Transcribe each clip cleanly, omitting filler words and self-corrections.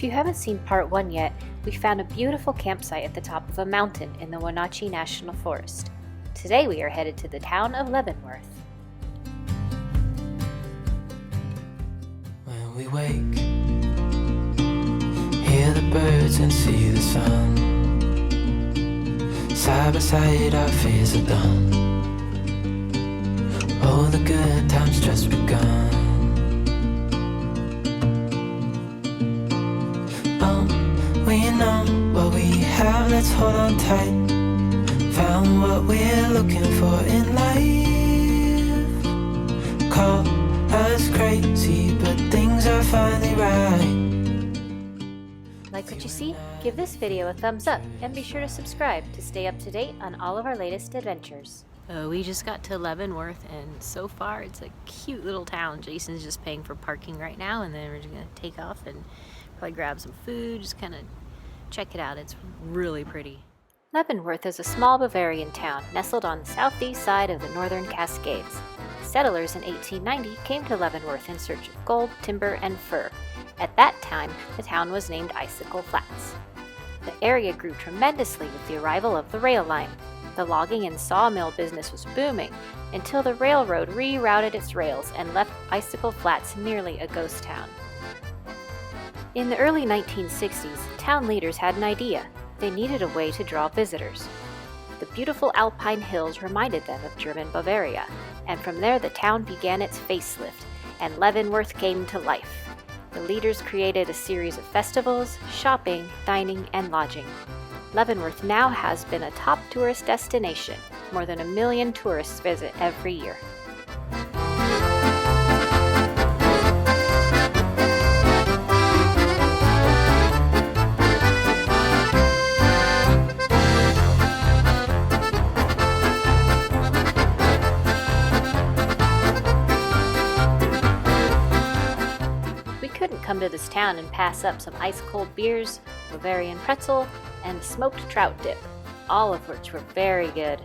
If you haven't seen part 1 yet, we found a beautiful campsite at the top of a mountain in the Wenatchee National Forest. Today we are headed to the town of Leavenworth. When we wake, hear the birds and see the sun. Side by side our fears are done. Oh, the good times just begun. We know what we have, let's hold on tight. Found what we're looking for in life. Call us crazy, but things are finally right. Like what you see? Give this video a thumbs up and be sure to subscribe to stay up to date on all of our latest adventures. We just got to Leavenworth and so far it's a cute little town. Jason's just paying for parking right now and then we're just gonna take off and probably grab some food, just kind of check it out. It's really pretty. Leavenworth is a small Bavarian town nestled on the southeast side of the northern Cascades. Settlers in 1890 came to Leavenworth in search of gold, timber, and fur. At that time, the town was named Icicle Flats. The area grew tremendously with the arrival of the rail line. The logging and sawmill business was booming until the railroad rerouted its rails and left Icicle Flats nearly a ghost town. In the early 1960s, town leaders had an idea. They needed a way to draw visitors. The beautiful Alpine hills reminded them of German Bavaria, and from there the town began its facelift, and Leavenworth came to life. The leaders created a series of festivals, shopping, dining, and lodging. Leavenworth now has been a top tourist destination. More than 1 million tourists visit every year. Come to this town and pass up some ice-cold beers, Bavarian pretzel, and smoked trout dip, all of which were very good.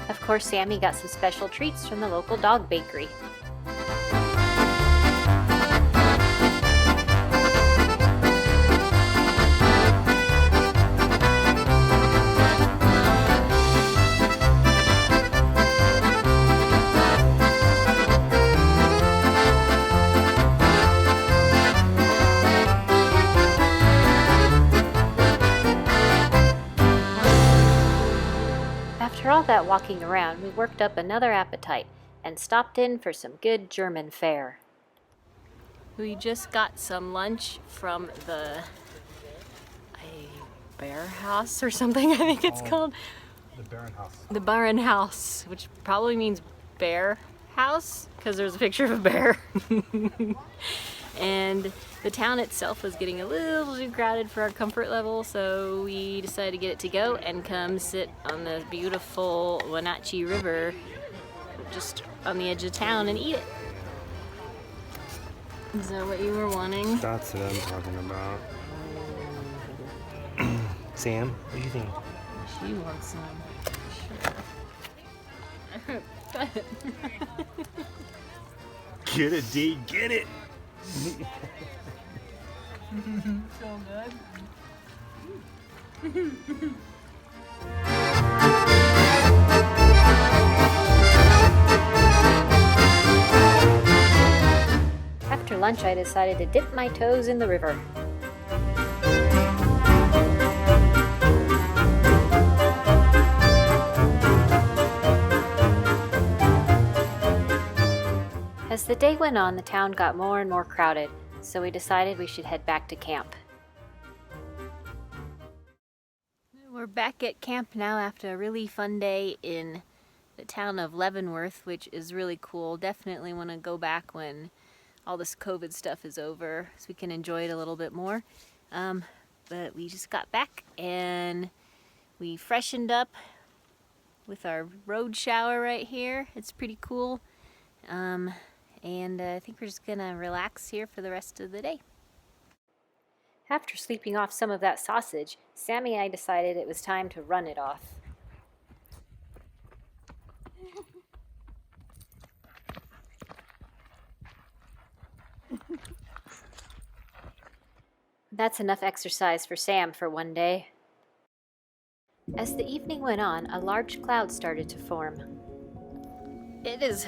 Of course, Sammy got some special treats from the local dog bakery. After all that walking around, we worked up another appetite and stopped in for some good German fare. We just got some lunch from the bear house or something, I think it's called. The Bavarian house. The Bavarian house, which probably means bear house because there's a picture of a bear. And the town itself was getting a little too crowded for our comfort level, so we decided to get it to go and come sit on the beautiful Wenatchee River just on the edge of town and eat it. Is that what you were wanting? That's what I'm talking about. Sam, what do you think? She wants some. Sure. Get it, D, get it! So good. After lunch, I decided to dip my toes in the river. As the day went on, the town got more and more crowded, so we decided we should head back to camp. We're back at camp now after a really fun day in the town of Leavenworth, which is really cool. Definitely want to go back when all this COVID stuff is over so we can enjoy it a little bit more. But we just got back and we freshened up with our road shower right here. It's pretty cool. And I think we're just gonna relax here for the rest of the day. After sleeping off some of that sausage, Sammy and I decided it was time to run it off. That's enough exercise for Sam for one day. As the evening went on, a large cloud started to form. It is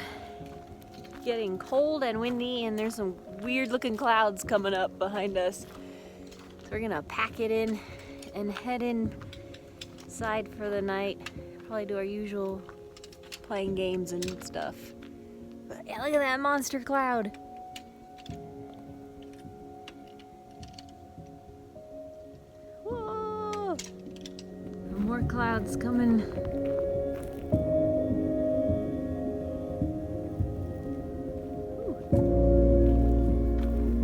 getting cold and windy, and there's some weird-looking clouds coming up behind us. So we're gonna pack it in and head inside for the night. Probably do our usual playing games and stuff. But yeah, look at that monster cloud. Whoa! More clouds coming.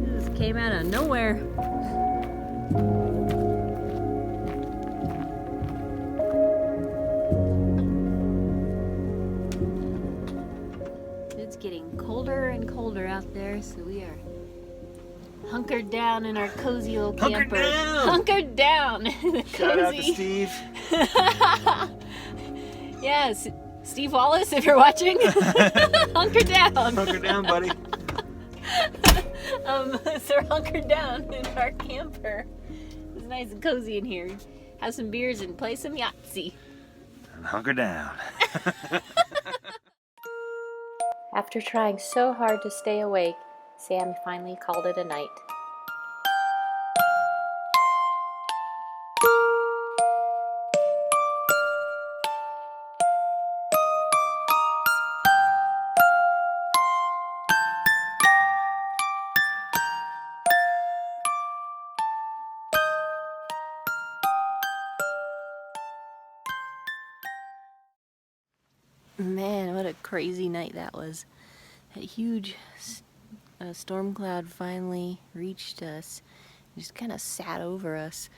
This came out of nowhere. It's getting colder and colder out there, so we are hunkered down in our cozy little camper. Hunkered down! Shout out to Steve. Yes, Steve Wallace, if you're watching, hunker down. Hunker down, buddy. So we're hunkered down in our camper. It's nice and cozy in here. Have some beers and play some Yahtzee. Hunker down. After trying so hard to stay awake, Sam finally called it a night. Man, what a crazy night that was. That huge storm cloud finally reached us. It just kind of sat over us.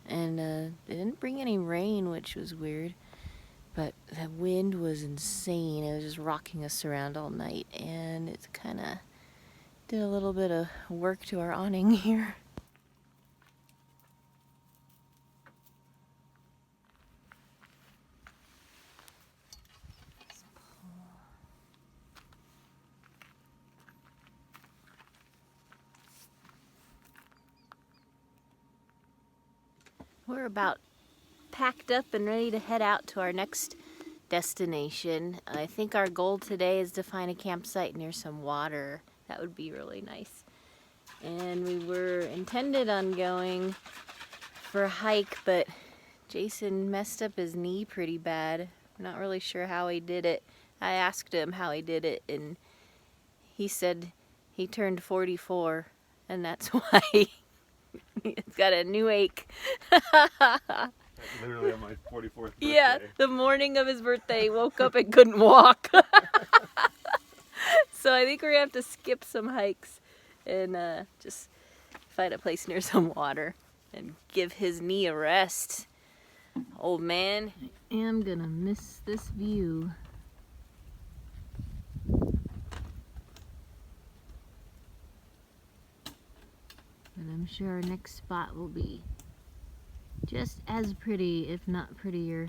And it didn't bring any rain, which was weird. But the wind was insane. It was just rocking us around all night. And it kind of did a little bit of work to our awning here. We're about packed up and ready to head out to our next destination. I think our goal today is to find a campsite near some water. That would be really nice. And we were intended on going for a hike, but Jason messed up his knee pretty bad. I'm not really sure how he did it. I asked him how he did it, and he said he turned 44, and that's why he's got a new ache. Literally on my 44th birthday. Yeah, the morning of his birthday, he woke up and couldn't walk. So I think we're gonna have to skip some hikes and just find a place near some water and give his knee a rest. Old man, I'm gonna miss this view. And I'm sure our next spot will be just as pretty, if not prettier.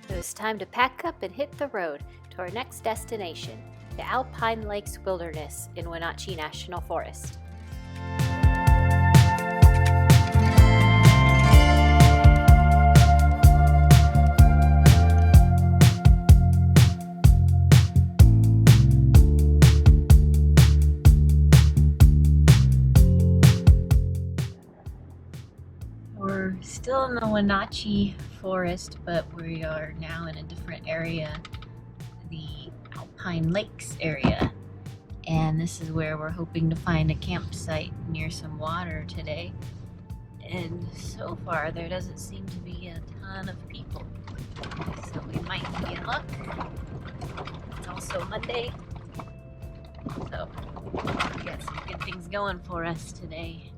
It was time to pack up and hit the road to our next destination, the Alpine Lakes Wilderness in Wenatchee National Forest. We're still in the Wenatchee Forest, but we are now in a different area, the Alpine Lakes area. And this is where we're hoping to find a campsite near some water today. And so far, there doesn't seem to be a ton of people. So we might be in luck. It's also Monday. So we got some good things going for us today.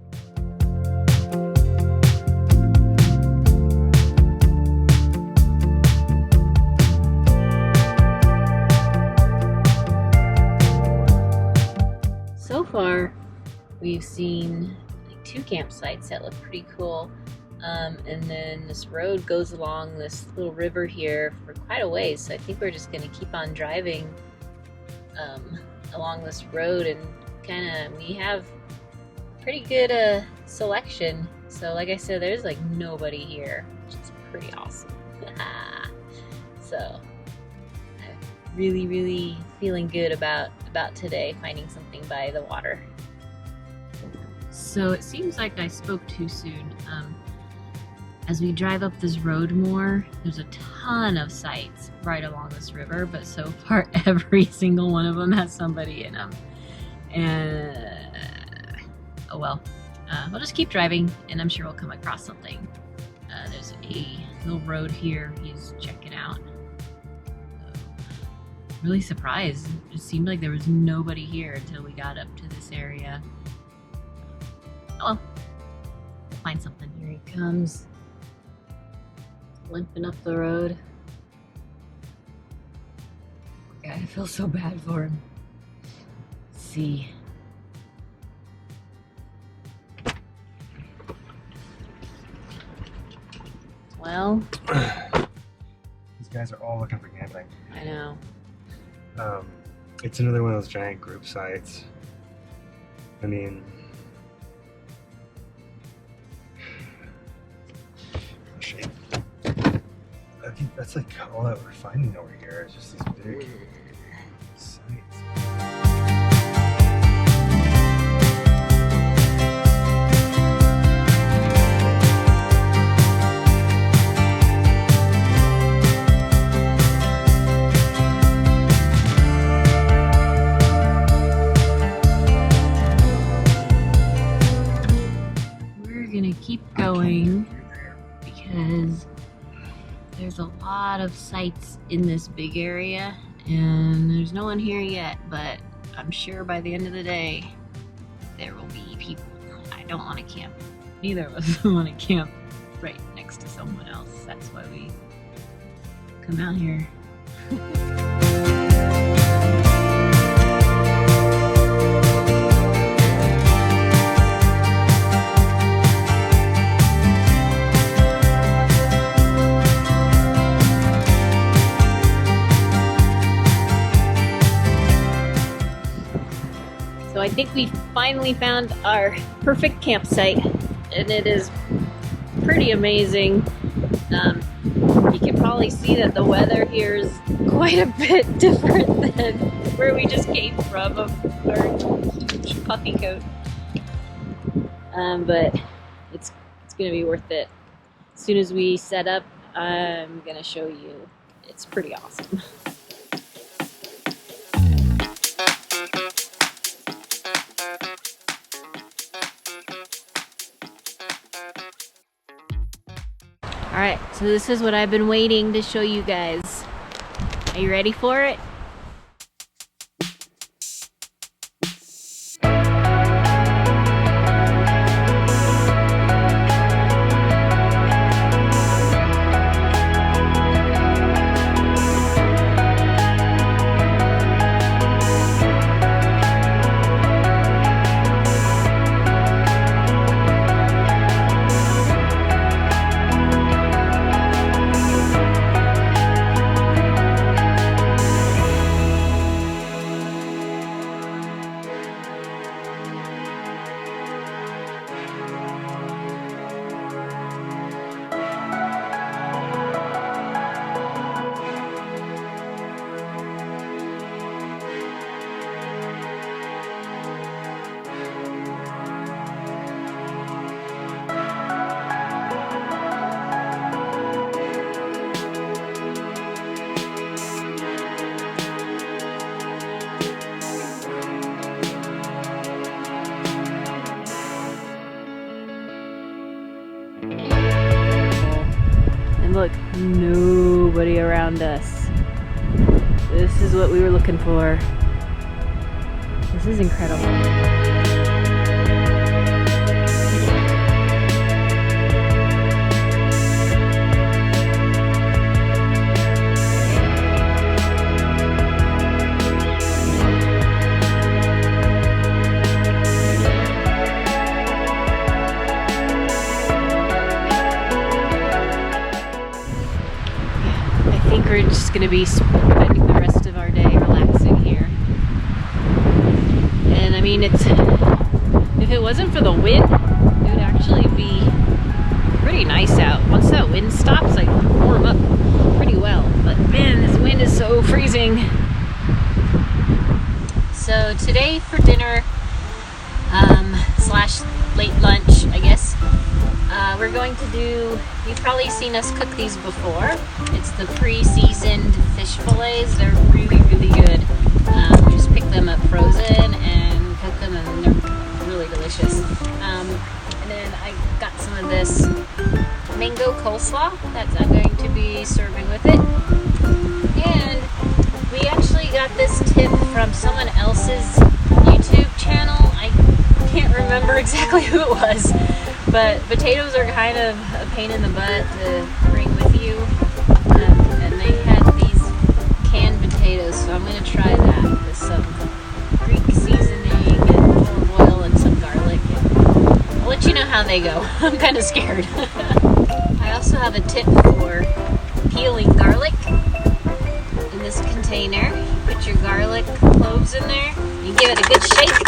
So far, we've seen like 2 campsites that look pretty cool. And then this road goes along this little river here for quite a ways, so I think we're just gonna keep on driving along this road, and we have pretty good selection. So like I said, there's like nobody here, which is pretty awesome. So I'm really feeling good about today, finding something by the water. So it seems like I spoke too soon. As we drive up this road more, there's a ton of sites right along this river, but so far every single one of them has somebody in them. And oh well, we'll just keep driving, and I'm sure we'll come across something. There's a little road here he's checking out. Really surprised. It seemed like there was nobody here until we got up to this area. Oh well, we'll find something. Here he comes, limping up the road. God, I feel so bad for him. Let's see. Well, these guys are all looking for camping. I know. It's another one of those giant group sites. I mean, shit. I think that's like all that we're finding over here is just these big sites. Keep going because there's a lot of sites in this big area, and there's no one here yet, but I'm sure by the end of the day there will be people. I don't want to camp. Neither of us want to camp right next to someone else. That's why we come out here. So I think we finally found our perfect campsite, and it is pretty amazing. You can probably see that the weather here is quite a bit different than where we just came from, of our huge puffy coat. But it's gonna be worth it. As soon as we set up, I'm gonna show you. It's pretty awesome. Alright, so this is what I've been waiting to show you guys. Are you ready for it? Look, nobody around us. This is what we were looking for. This is incredible. gonna be spending the rest of our day relaxing here. And I mean, if it wasn't for the wind, it would actually be pretty nice out. Once that wind stops, I warm up pretty well. But man, this wind is so freezing. So today for dinner, slash late lunch, I guess, we're going to do, you've probably seen us cook these before. It's the pre-seasoned fish fillets. They're really, really good. We just pick them up frozen and cook them, and they're really delicious. And then I got some of this mango coleslaw that I'm going to be serving with it. And we actually got this tip from someone else's YouTube channel. I can't remember exactly who it was, but potatoes are kind of a pain in the butt to bring with you. And they had these canned potatoes, so I'm going to try that with some Greek seasoning and olive oil and some garlic. And I'll let you know how they go. I'm kind of scared. I also have a tip for peeling garlic. In this container, you put your garlic cloves in there, you give it a good shake.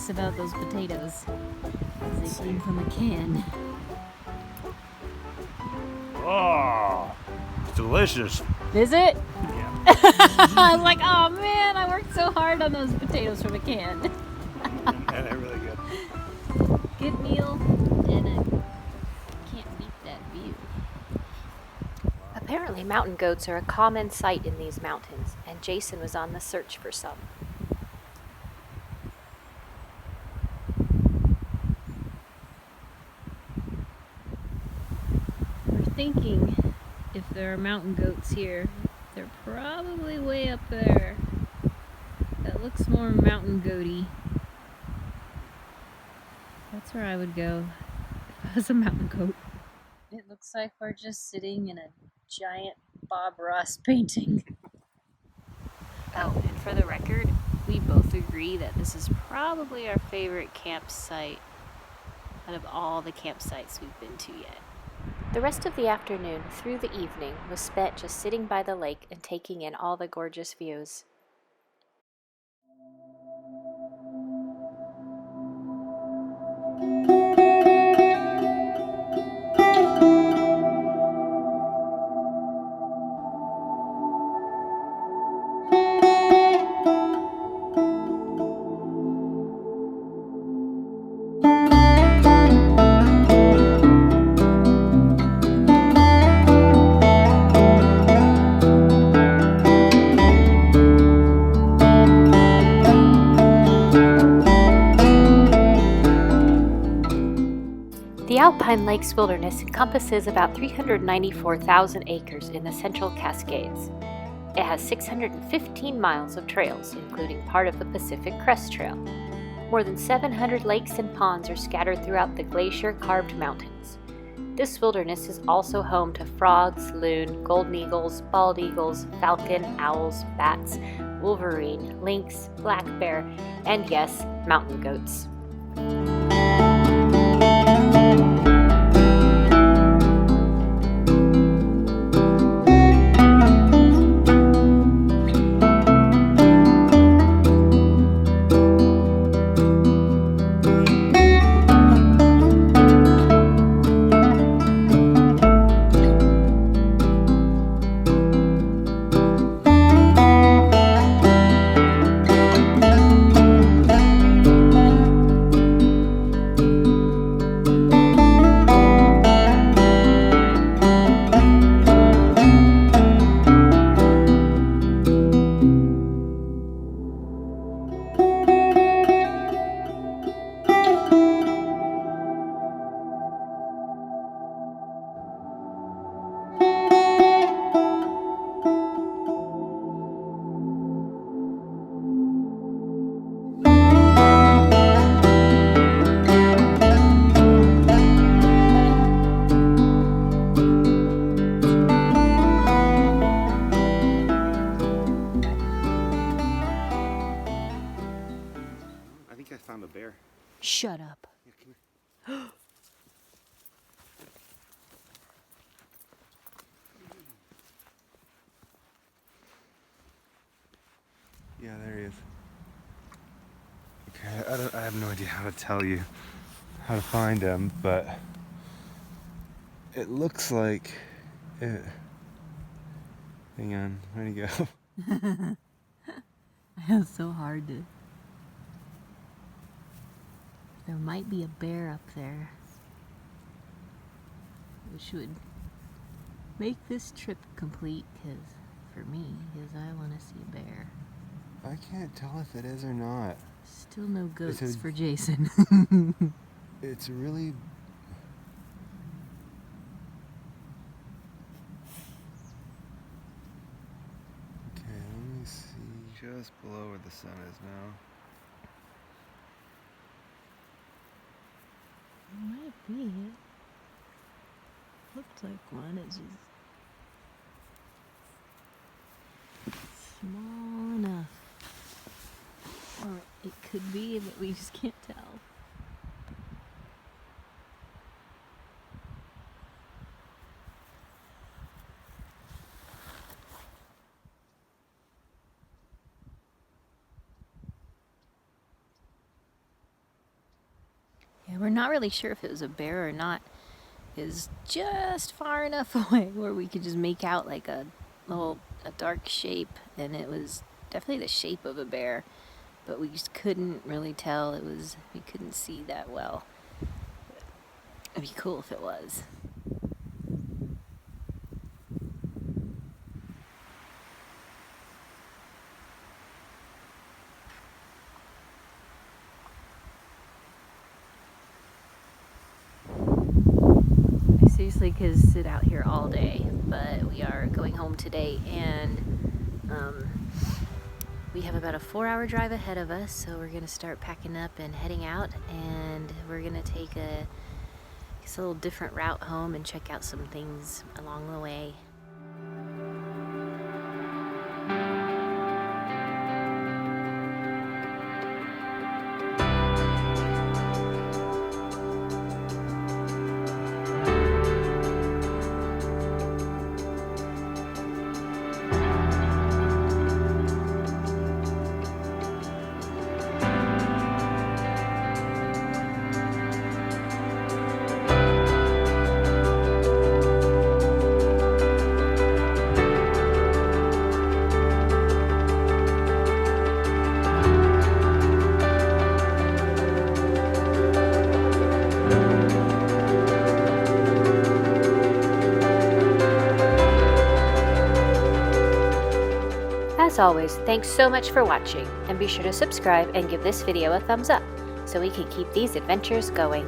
About those potatoes, as they came from a can. Oh, delicious. Is it? Yeah. I was like, oh man, I worked so hard on those potatoes from a can. Yeah, they're really good. Good meal, and I can't beat that view. Apparently mountain goats are a common sight in these mountains, and Jason was on the search for some. Thinking if there are mountain goats here, they're probably way up there. That looks more mountain goaty. That's where I would go if I was a mountain goat. It looks like we're just sitting in a giant Bob Ross painting. Oh, and for the record, we both agree that this is probably our favorite campsite out of all the campsites we've been to yet. The rest of the afternoon through the evening was spent just sitting by the lake and taking in all the gorgeous views. The Alpine Lakes Wilderness encompasses about 394,000 acres in the Central Cascades. It has 615 miles of trails, including part of the Pacific Crest Trail. More than 700 lakes and ponds are scattered throughout the glacier-carved mountains. This wilderness is also home to frogs, loon, golden eagles, bald eagles, falcon, owls, bats, wolverine, lynx, black bear, and yes, mountain goats. no idea how to tell you how to find them, but it looks like it. Hang on, where'd he go? It's so hard to... There might be a bear up there, which would make this trip complete, because for me, because I want to see a bear. I can't tell if it is or not. Still no goats It's a- for Jason. It's really... Okay, let me see. Just below where the sun is now. Might be. It looked like one. It's just small enough. Or it could be, but we just can't tell. Yeah, we're not really sure if it was a bear or not. It's just far enough away where we could just make out like a dark shape, and it was definitely the shape of a bear, but we just couldn't really tell. We couldn't see that well. It'd be cool if it was. Seriously could sit out here all day, but we are going home today, and we have about a 4-hour drive ahead of us, so we're gonna start packing up and heading out, and we're gonna take a little different route home and check out some things along the way. As always, thanks so much for watching, and be sure to subscribe and give this video a thumbs up so we can keep these adventures going.